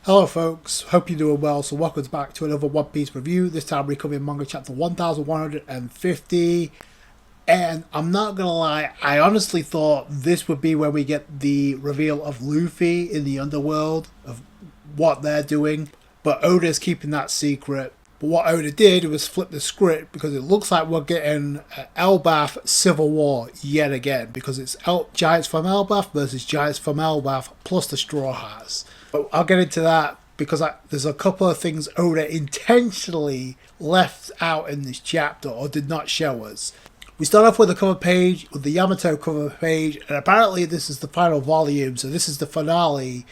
Hello folks, hope you're doing well. So welcome back to another One Piece review. This time we're covering manga chapter 1150. And I'm not gonna lie, I honestly thought this would be where we get the reveal of Luffy in the underworld, of what they're doing. But Oda's keeping that secret. But what Oda did was flip the script because it looks like we're getting Elbaf Civil War yet again. Because it's Giants from Elbaf versus Giants from Elbaf plus the Straw Hats. But I'll get into that because there's a couple of things Oda intentionally left out in this chapter or did not show us. We start off with the cover page, with the Yamato cover page, and apparently this is the final volume, so this is the finale.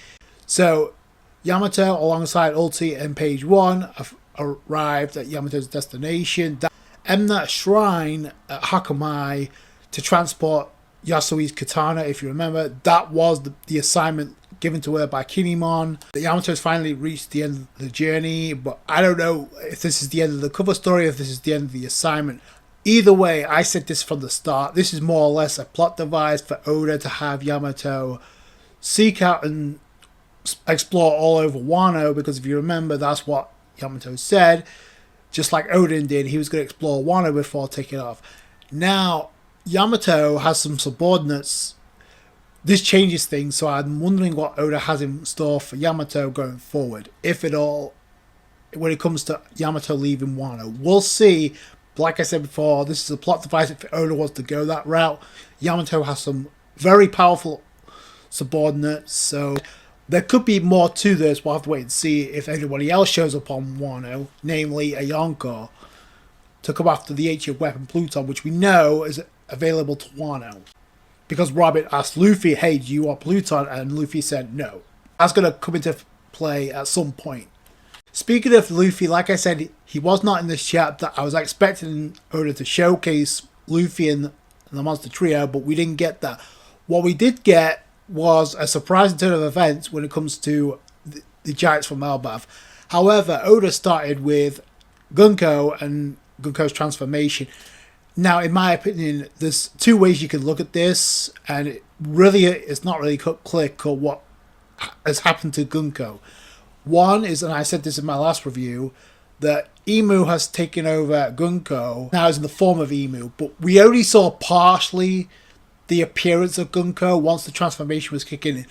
So Yamato alongside Ulti and page 1 have arrived at Yamato's destination, Emna Shrine at Hakamai, to transport Yasui's katana. If you remember, that was the assignment given to her by Kinemon. The Yamato's finally reached the end of the journey, but I don't know if this is the end of the cover story, if this is the end of the assignment. Either way, I said this from the start, this is more or less a plot device for Oda to have Yamato seek out and explore all over Wano, because if you remember, that's what Yamato said. Just like Odin did, he was going to explore Wano before taking off. Now, Yamato has some subordinates. This changes things, so I'm wondering what Oda has in store for Yamato going forward, if at all, when it comes to Yamato leaving Wano. We'll see. Like I said before, this is a plot device if Oda wants to go that route. Yamato has some very powerful subordinates, so there could be more to this. We'll have to wait and see if anybody else shows up on Wano, namely a Yonko, to come after the ancient weapon Pluton, which we know is available to Wano. Because Robin asked Luffy, hey, do you want Pluton? And Luffy said no. That's going to come into play at some point. Speaking of Luffy, like I said, he was not in this chapter. I was expecting Oda to showcase Luffy and the Monster Trio, but we didn't get that. What we did get was a surprising turn of events when it comes to the Giants from Elbaf. However, Oda started with Gunko and Gunko's transformation. Now, in my opinion, there's two ways you can look at this, and it's not really clear cut what has happened to Gunko. One is, and I said this in my last review, that Emu has taken over Gunko, now is in the form of Emu, but we only saw partially the appearance of Gunko once the transformation was kicking in.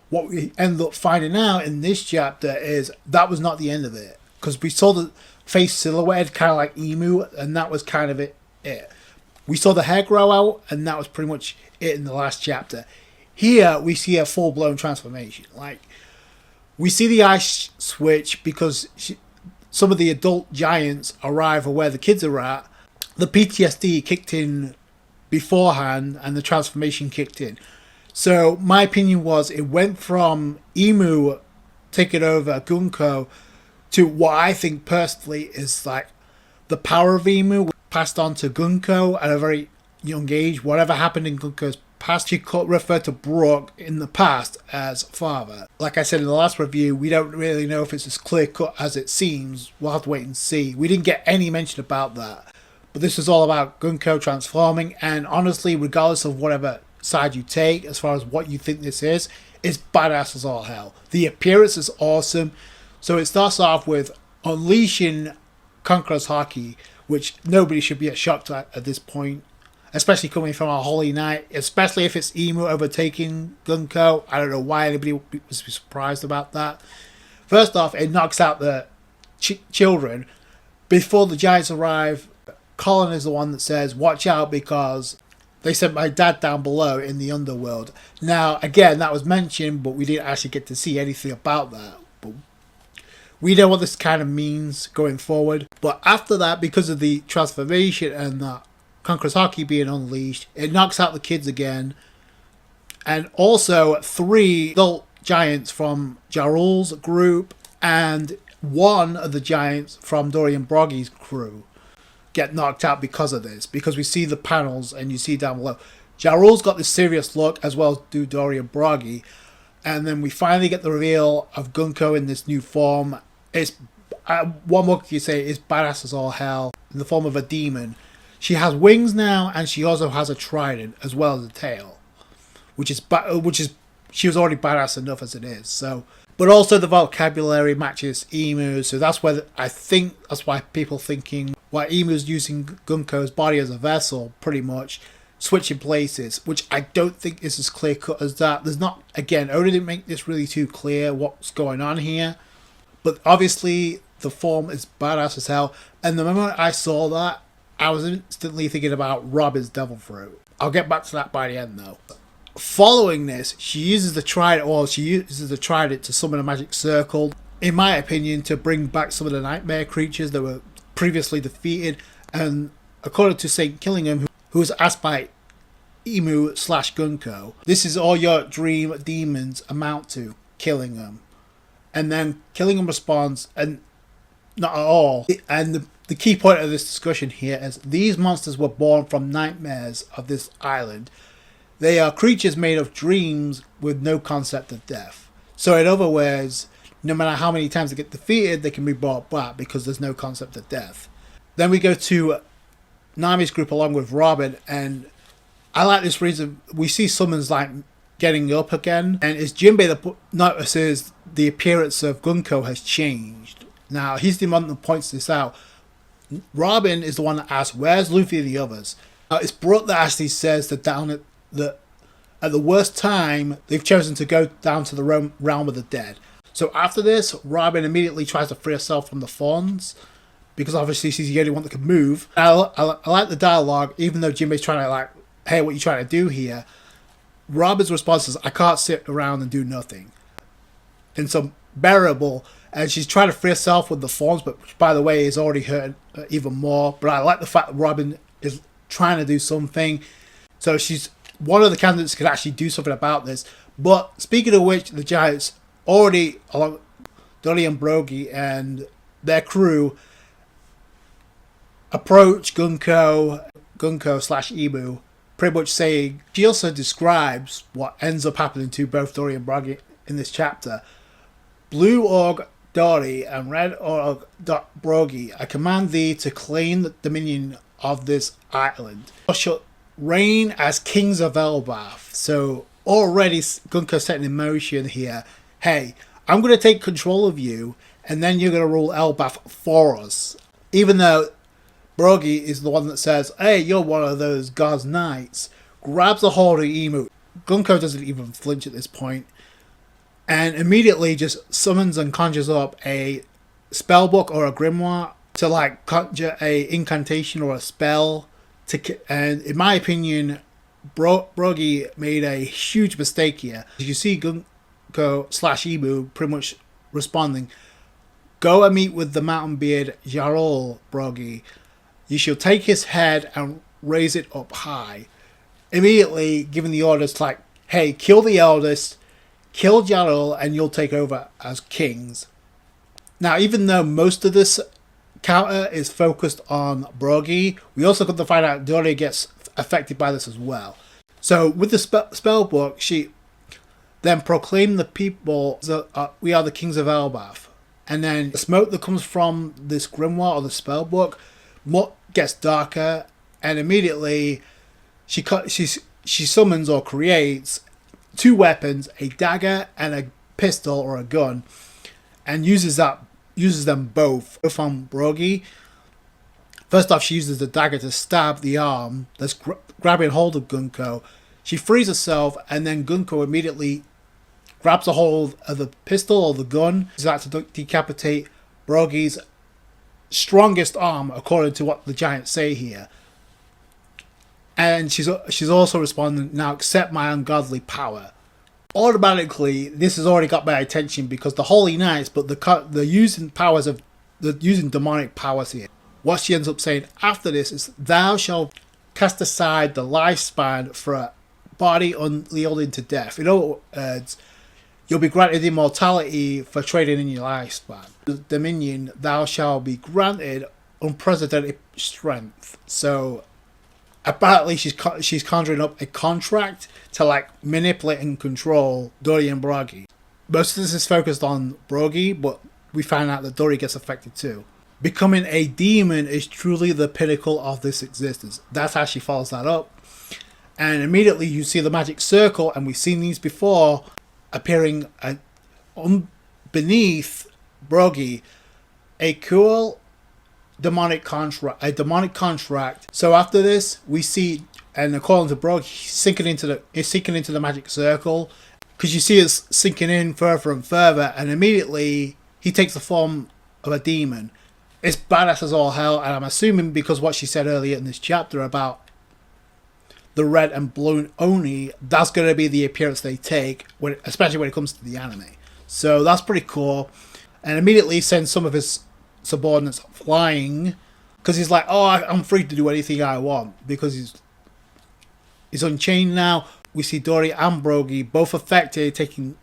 What we ended up finding out in this chapter is that was not the end of it, because we saw the face silhouette kind of like Emu, and that was kind of it. We saw the hair grow out, and that was pretty much it in the last chapter. Here we see a full-blown transformation. Like, we see the ice switch because some of the adult giants arrive where the kids are at. The PTSD kicked in beforehand, and the transformation kicked in. So my opinion was it went from Emu taking over Gunko to what I think personally is like the power of Emu passed on to Gunko at a very young age. Whatever happened in Gunko's past, she could refer to Brook in the past as father. Like I said in the last review, we don't really know if it's as clear cut as it seems. We'll have to wait and see. We didn't get any mention about that. But this is all about Gunko transforming, and honestly, regardless of whatever side you take as far as what you think this is, it's badass as all hell. The appearance is awesome. So it starts off with unleashing Conqueror's Haki, which nobody should be shocked at this point, especially coming from a Holy Knight, especially if it's Emu overtaking Gunko. I don't know why anybody would be surprised about that. First off, it knocks out the children. Before the giants arrive, Colin is the one that says, watch out because they sent my dad down below in the underworld. Now, again, that was mentioned, but we didn't actually get to see anything about that. But we know what this kind of means going forward. But after that, because of the transformation and the Conqueror's Haki being unleashed, it knocks out the kids again. And also 3 adult giants from Jarul's group and 1 of the giants from Dorian Broggy's crew get knocked out because of this. Because we see the panels and you see down below, Jarul's got this serious look as well as do Dorian Broggy. And then we finally get the reveal of Gunko in this new form. It's one more you say is badass as all hell in the form of a demon. She has wings now, and she also has a trident as well as a tail, which is she was already badass enough as it is. So, But also the vocabulary matches Emu, so that's where I think that's why people thinking why Emu's using Gunko's body as a vessel, pretty much switching places, which I don't think is as clear cut as that. There's not, again, Oda didn't make this really too clear what's going on here, but obviously the form is badass as hell. And the moment I saw that, I was instantly thinking about Robin's Devil Fruit. I'll get back to that by the end though. Following this, she uses the trident to summon a magic circle, in my opinion, to bring back some of the nightmare creatures that were previously defeated. And according to Saint Killingham, who was asked by Emu/Gunko, this is all your dream demons amount to, Killingham. And then Killingham responds, and not at all. And the key point of this discussion here is these monsters were born from nightmares of this island. They are creatures made of dreams with no concept of death. So in other words, no matter how many times they get defeated, they can be brought back because there's no concept of death. Then we go to Nami's group along with Robin, and I like this reason. We see summons like getting up again, and it's Jinbei that notices the appearance of Gunko has changed. Now, he's the one that points this out. Robin is the one that asks, where's Luffy and the others? It's Brooke that actually says that at the worst time, they've chosen to go down to the realm of the dead. So after this, Robin immediately tries to free herself from the Fawns, because obviously she's the only one that can move. I like the dialogue, even though Jinbei's trying to like, hey, what are you trying to do here? Robin's response is, I can't sit around and do nothing. And so bearable, and she's trying to free herself with the Fawns, but which, by the way, is already hurting even more. But I like the fact that Robin is trying to do something. So she's one of the candidates could actually do something about this. But speaking of which, the Giants already, along Dolly and Brogy and their crew, approach Gunko/Emu, pretty much saying, she also describes what ends up happening to both Dory and Brogy in this chapter. Blue Org Dory and Red Org Brogy, I command thee to claim the dominion of this island. Thou shalt reign as kings of Elbaf. So already Gunko setting in motion here. Hey, I'm going to take control of you, and then you're going to rule Elbaf for us. Even though Brogy is the one that says, hey, you're one of those God's knights, grabs a hold of Emu. Gunko doesn't even flinch at this point, and immediately just summons and conjures up a spellbook or a grimoire to like conjure a incantation or a spell. And in my opinion, Brogy made a huge mistake here. You see Gunko/Emu pretty much responding, go and meet with the mountain beard Jarl, Brogy. You shall take his head and raise it up high. Immediately giving the orders like, hey, kill the eldest, kill Jarl, and you'll take over as kings. Now, even though most of this counter is focused on Brogy, we also got to find out Dory gets affected by this as well. So with the spell book, she then proclaimed the people we are the kings of Elbaf. And then the smoke that comes from this grimoire or the spell book gets darker, and immediately she summons or creates two weapons, a dagger and a pistol or a gun, and uses them both on Brogy. First off, she uses the dagger to stab the arm that's grabbing hold of Gunko. She frees herself, and then Gunko immediately grabs a hold of the pistol or the gun. She's about to decapitate Brogy's strongest arm, according to what the Giants say here. And she's also responding, now accept my ungodly power. Automatically, this has already got my attention because the Holy Knights, but they're using demonic powers here. What she ends up saying after this is, thou shalt cast aside the lifespan for a body unyielding to death. In other words, you'll be granted immortality for trading in your lifespan. The dominion, thou shalt be granted unprecedented strength. So apparently she's conjuring up a contract to like manipulate and control Dory and Brogy. Most of this is focused on Brogy, but we find out that Dory gets affected too. Becoming a demon is truly the pinnacle of this existence. That's how she follows that up. And immediately you see the magic circle, and we've seen these before, appearing beneath Brogy a cool demonic contract. So after this, we see, and according to Brogy, he's sinking into the magic circle, because you see it sinking in further and further, and immediately he takes the form of a demon. It's badass as all hell, and I'm assuming because what she said earlier in this chapter about the red and blue Oni, that's going to be the appearance they take, especially when it comes to the anime. So that's pretty cool. And immediately sends some of his subordinates flying, because he's like, oh, I'm free to do anything I want, because he's unchained now. We see Dory and Brogy both affected, taking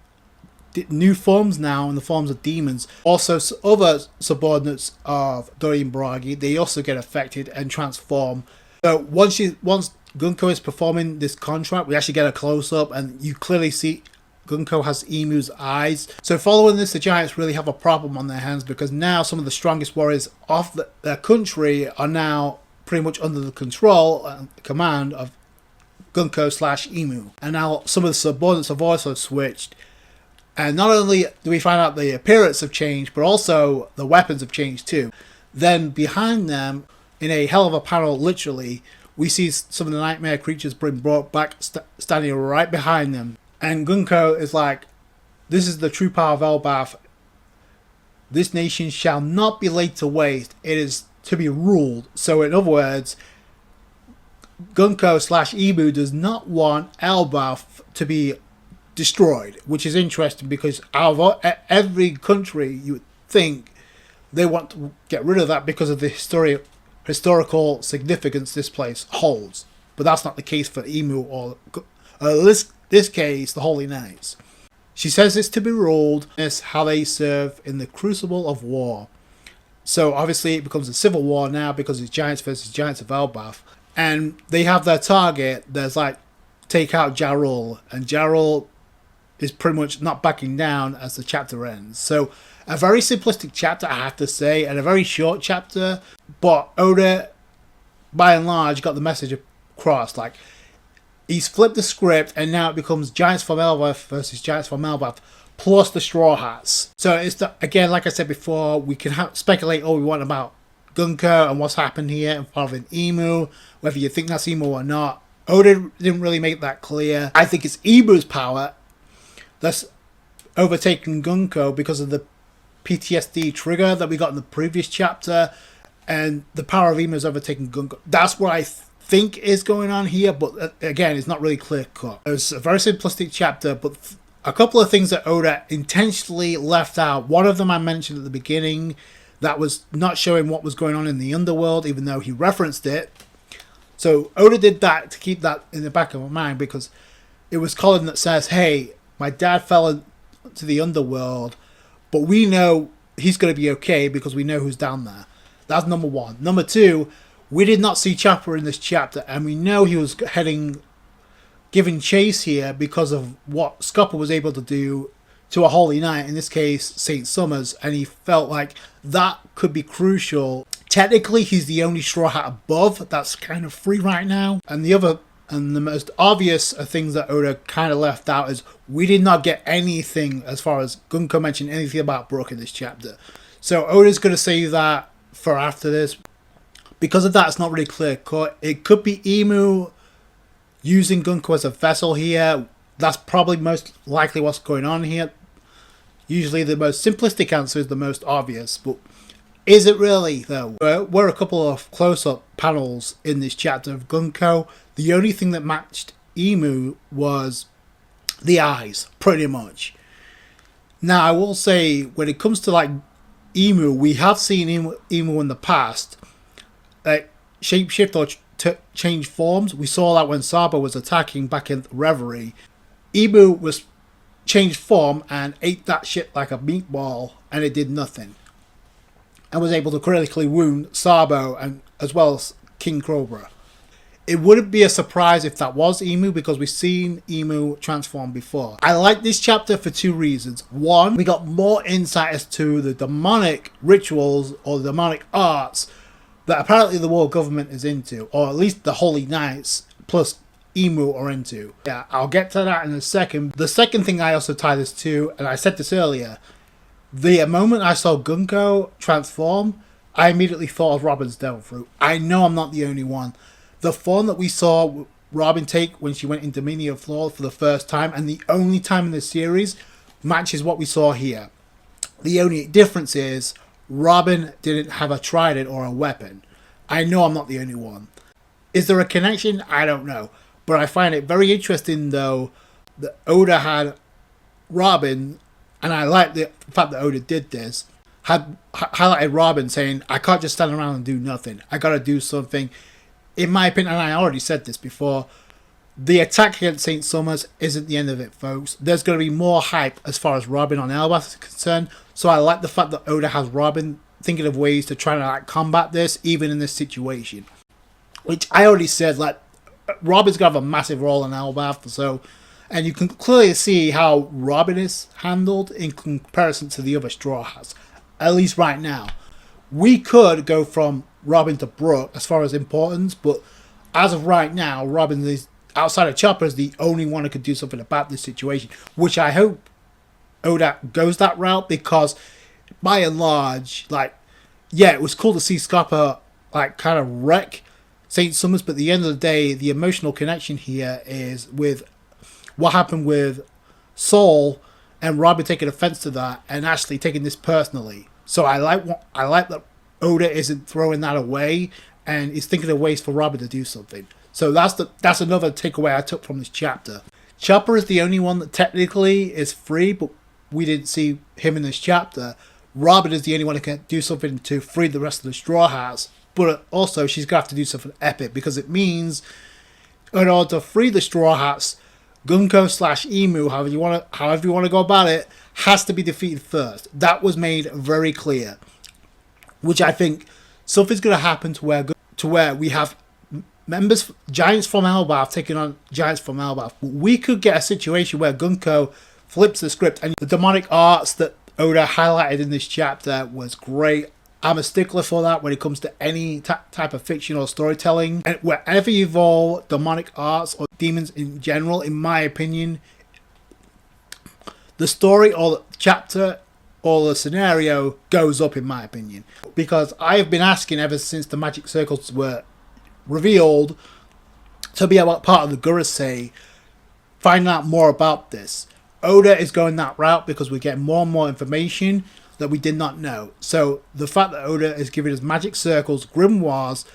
new forms now in the forms of demons. Also, other subordinates of Dory and Brogy, they also get affected and transform. So once Gunko is performing this contract, we actually get a close-up, and you clearly see Gunko has Emu's eyes. So following this, the Giants really have a problem on their hands, because now some of the strongest warriors of their country are now pretty much under the control and command of Gunko/Emu. And now some of the subordinates have also switched. And not only do we find out the appearance have changed, but also the weapons have changed too. Then behind them, in a hell of a panel literally, we see some of the nightmare creatures being brought back, standing right behind them. And Gunko is like, this is the true power of Elbaf. This nation shall not be laid to waste. It is to be ruled. So in other words, Gunko/Emu does not want Elbaf to be destroyed, which is interesting, because out of every country you would think they want to get rid of that because of the historical significance this place holds. But that's not the case for Emu or this case, the Holy Knights. She says it's to be ruled as how they serve in the crucible of war. So obviously it becomes a civil war now, because it's Giants versus Giants of Elbaf. And they have their target. There's like, take out Jarul. And Jarul is pretty much not backing down as the chapter ends. So a very simplistic chapter, I have to say, and a very short chapter. But Oda, by and large, got the message across. Like, he's flipped the script, and now it becomes Giants from Elbaf versus Giants from Elbaf, plus the Straw Hats. So it's again, like I said before, we can speculate all we want about Gunko and what's happened here involving Emu, whether you think that's Emu or not. Oda didn't really make that clear. I think it's Emu's power that's overtaken Gunko because of the PTSD trigger that we got in the previous chapter, and the power of Emu is overtaking Gunko. That's what I think is going on here, but again, it's not really clear cut. It's a very simplistic chapter, but a couple of things that Oda intentionally left out. One of them I mentioned at the beginning, that was not showing what was going on in the underworld, even though he referenced it. So Oda did that to keep that in the back of my mind, because it was Colin that says, hey, my dad fell into the underworld, but we know he's going to be okay because we know who's down there. That's number one. Number two, we did not see Chopper in this chapter, and we know he was giving chase here because of what Scupper was able to do to a Holy Knight, in this case, Saint Summers, and he felt like that could be crucial. Technically, he's the only Straw Hat above that's kind of free right now. And the most obvious things that Oda kind of left out is we did not get anything as far as Gunko mentioned anything about Brook in this chapter. So Oda's going to save that for after this. Because of that, it's not really clear cut. It could be Emu using Gunko as a vessel here. That's probably most likely what's going on here. Usually the most simplistic answer is the most obvious, but is it really though? We're a couple of close-up panels in this chapter of Gunko. The only thing that matched Emu was the eyes, pretty much. Now I will say, when it comes to like Emu, we have seen Emu in the past shapeshift or change forms. We saw that when Sabo was attacking back in Reverie. Emu was changed form and ate that shit like a meatball, and it did nothing. And was able to critically wound Sabo and as well as King Cobra. It wouldn't be a surprise if that was Emu, because we've seen Emu transform before. I like this chapter for two reasons. One, we got more insight as to the demonic rituals or the demonic arts that apparently the world government is into, or at least the Holy Knights plus Emu are into. Yeah, I'll get to that in a second. The second thing I also tie this to, and I said this earlier, The moment I saw Gunko transform, I immediately thought of Robin's Devil Fruit. I know I'm not the only one. The form that we saw Robin take when she went into Mania Floor for the first time, and the only time in the series, matches what we saw here. The only difference is Robin didn't have a trident or a weapon. I know I'm not the only one. Is there a connection? I don't know. But I find it very interesting, though, that Oda had Robin, and I like the fact that Oda did this, had highlighted Robin saying, I can't just stand around and do nothing. I gotta do something. In my opinion, and I already said this before, the attack against St. Summers isn't the end of it, folks. There's going to be more hype as far as Robin on Elbaf is concerned. So I like the fact that Oda has Robin thinking of ways to try to combat this, even in this situation. Which I already said, Robin's going to have a massive role in Elbaf. So, and you can clearly see how Robin is handled in comparison to the other Straw Hats. At least right now. We could go from Robin to Brooke as far as importance, but as of right now, Robin is, outside of Chopper, is the only one who could do something about this situation, which I hope Oda goes that route, because by and large, it was cool to see Scopper kind of wreck St. Summers, but at the end of the day, the emotional connection here is with what happened with Saul and Robin taking offense to that and actually taking this personally. So I like that Oda isn't throwing that away and is thinking of ways for Robin to do something. So that's another takeaway I took from this chapter. Chopper is the only one that technically is free, but we didn't see him in this chapter. Robin is the only one who can do something to free the rest of the Straw Hats, but also she's going to have to do something epic, because it means in order to free the Straw Hats, Gunko/Emu, however you want to go about it, has to be defeated first. That was made very clear, which I think something's going to happen to where we have giants from Elbaf taking on giants from Elbaf. We could get a situation where Gunko flips the script, and the demonic arts that Oda highlighted in this chapter was great. I'm a stickler for that when it comes to any type of fiction or storytelling. And wherever you involve demonic arts or demons in general, in my opinion, the story or the chapter or the scenario goes up, in my opinion. Because I have been asking ever since the magic circles were revealed to be about part of the Gorosei, find out more about this. Oda is going that route because we get more and more information that we did not know. So the fact that Oda is giving us magic circles, grimoires,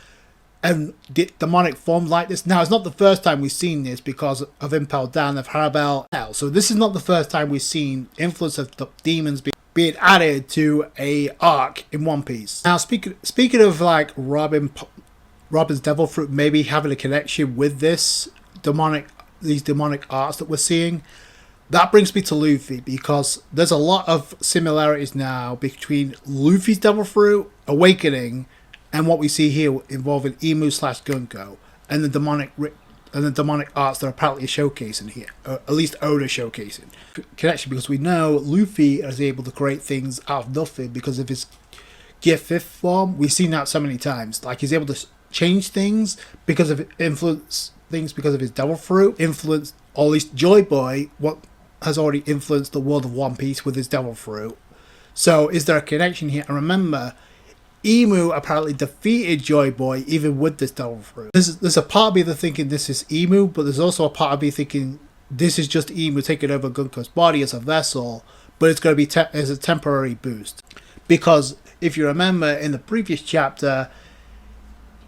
and demonic forms like this. Now, it's not the first time we've seen this because of Impel Down, of Harabel. So this is not the first time we've seen influence of the demons being added to a arc in One Piece. Now, speaking of Robin's Devil Fruit maybe having a connection with these demonic arts that we're seeing, that brings me to Luffy, because there's a lot of similarities now between Luffy's Devil Fruit Awakening and what we see here involving Emu/Gunko and the demonic arts that are apparently showcasing here, or at least Oda showcasing connection, because we know Luffy is able to create things out of nothing because of his Gear 5th form. We've seen that so many times. He's able to change things because of his Devil Fruit influence, or at least Joy Boy, what has already influenced the world of One Piece with his Devil Fruit. So is there a connection here? And remember, Emu apparently defeated Joy Boy even with this Devil Fruit. There's a part of me that thinking this is Emu, but there's also a part of me thinking this is just Emu taking over Gunko's body as a vessel, but it's going to be as a temporary boost. Because if you remember in the previous chapter,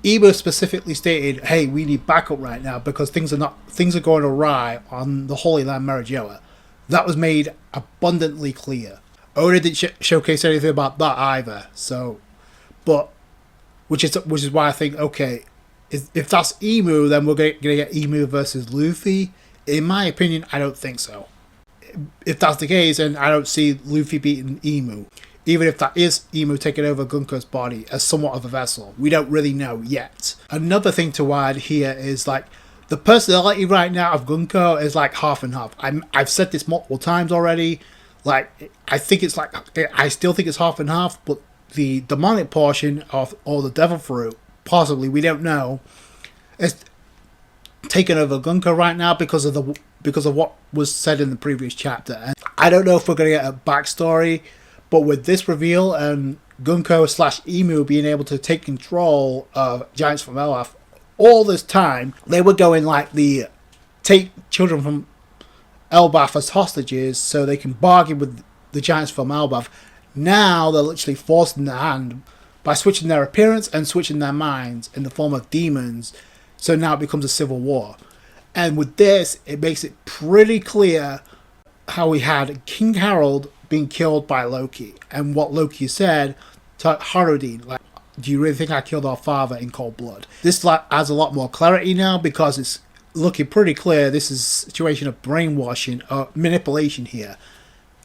Emu specifically stated, hey, we need backup right now because things are going awry on the Holy Land Marijoa. That was made abundantly clear. Oda didn't showcase anything about that either. So, but which is why I think, okay, if that's Emu, then we're gonna get Emu versus Luffy. In my opinion, I don't think so. If that's the case, then I don't see Luffy beating Emu. Even if that is Emu taking over Gunko's body as somewhat of a vessel. We don't really know yet. Another thing to add here is the personality right now of Gunko is half and half. I've said this multiple times already. I think it's I still think it's half and half, but the demonic portion or the Devil Fruit, possibly, we don't know, is taken over Gunko right now because of what was said in the previous chapter. And I don't know if we're going to get a backstory But with this reveal and Gunko slash Emu being able to take control of Giants from Elbaf, all this time they were going like the take children from Elbaf as hostages so they can bargain with the Giants from Elbaf. Now they're literally forcing their hand by switching their appearance and switching their minds in the form of demons. So now it becomes a civil war. And with this, it makes it pretty clear how we had King Harold being killed by Loki. And what Loki said to Harudin, like, do you really think I killed our father in cold blood? This adds a lot more clarity now because it's looking pretty clear this is a situation of brainwashing or manipulation here.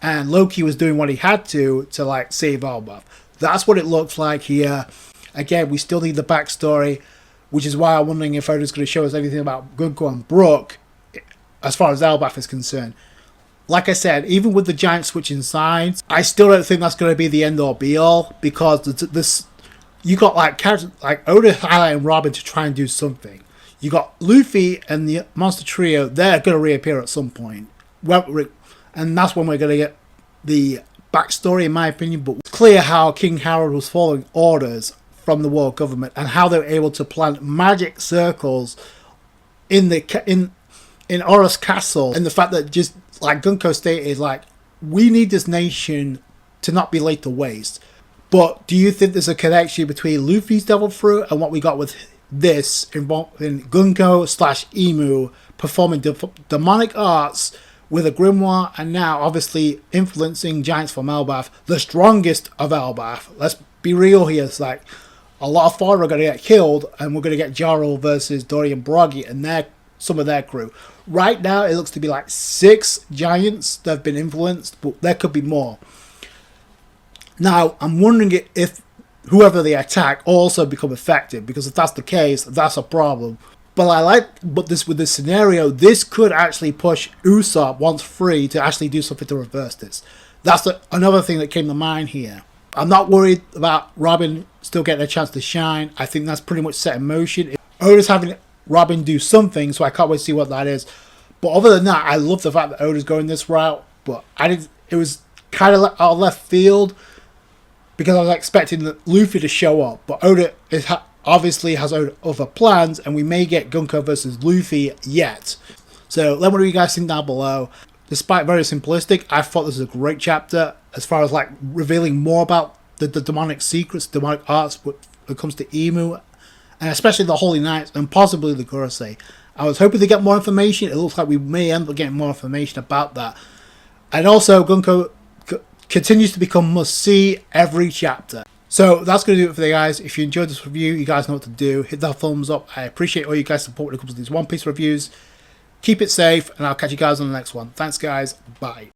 And Loki was doing what he had to like save Elbaf. That's what it looks like here. Again, we still need the backstory, which is why I'm wondering if Oda's going to show us anything about Gunko and Brook as far as Elbaf is concerned. Like I said, even with the giant switching sides, I still don't think that's going to be the end all be all, because this you got like characters like Oda highlighting Robin to try and do something. You got Luffy and the monster trio; they're going to reappear at some point, and that's when we're going to get the backstory, in my opinion. But it's clear how King Harold was following orders from the world government and how they were able to plant magic circles in Horus Castle, and the fact that, just like Gunko stated, like, we need this nation to not be laid to waste. But do you think there's a connection between Luffy's Devil Fruit and what we got with this involving Gunko slash Emu performing demonic arts with a grimoire, and now obviously influencing giants from Elbaf, the strongest of Elbaf? Let's be real here. It's like a lot of fodder are going to get killed, and we're going to get Jaro versus Dory and Broggy and some of their crew. Right now, it looks to be like 6 giants that have been influenced, but there could be more. Now, I'm wondering if whoever they attack also become effective, because if that's the case, that's a problem. But this with this scenario, this could actually push Usopp, once free, to actually do something to reverse this. That's another thing that came to mind here. I'm not worried about Robin still getting a chance to shine. I think that's pretty much set in motion. Oda's having Robin do something, so I can't wait to see what that is. But other than that, I love the fact that Oda's going this route. But it was kind of out of left field, because I was expecting Luffy to show up. But Oda obviously has other plans, and we may get Gunko versus Luffy yet. So let me know what you guys think down below. Despite very simplistic, I thought this was a great chapter as far as like revealing more about the demonic secrets, demonic arts when it comes to Emu, and especially the Holy Knights and possibly the Gorosei. I was hoping to get more information. It looks like we may end up getting more information about that. And also, Gunko continues to become must-see every chapter. So that's going to do it for you guys. If you enjoyed this review, you guys know what to do. Hit that thumbs up. I appreciate all you guys' support when it comes to these One Piece reviews. Keep it safe, and I'll catch you guys on the next one. Thanks, guys. Bye.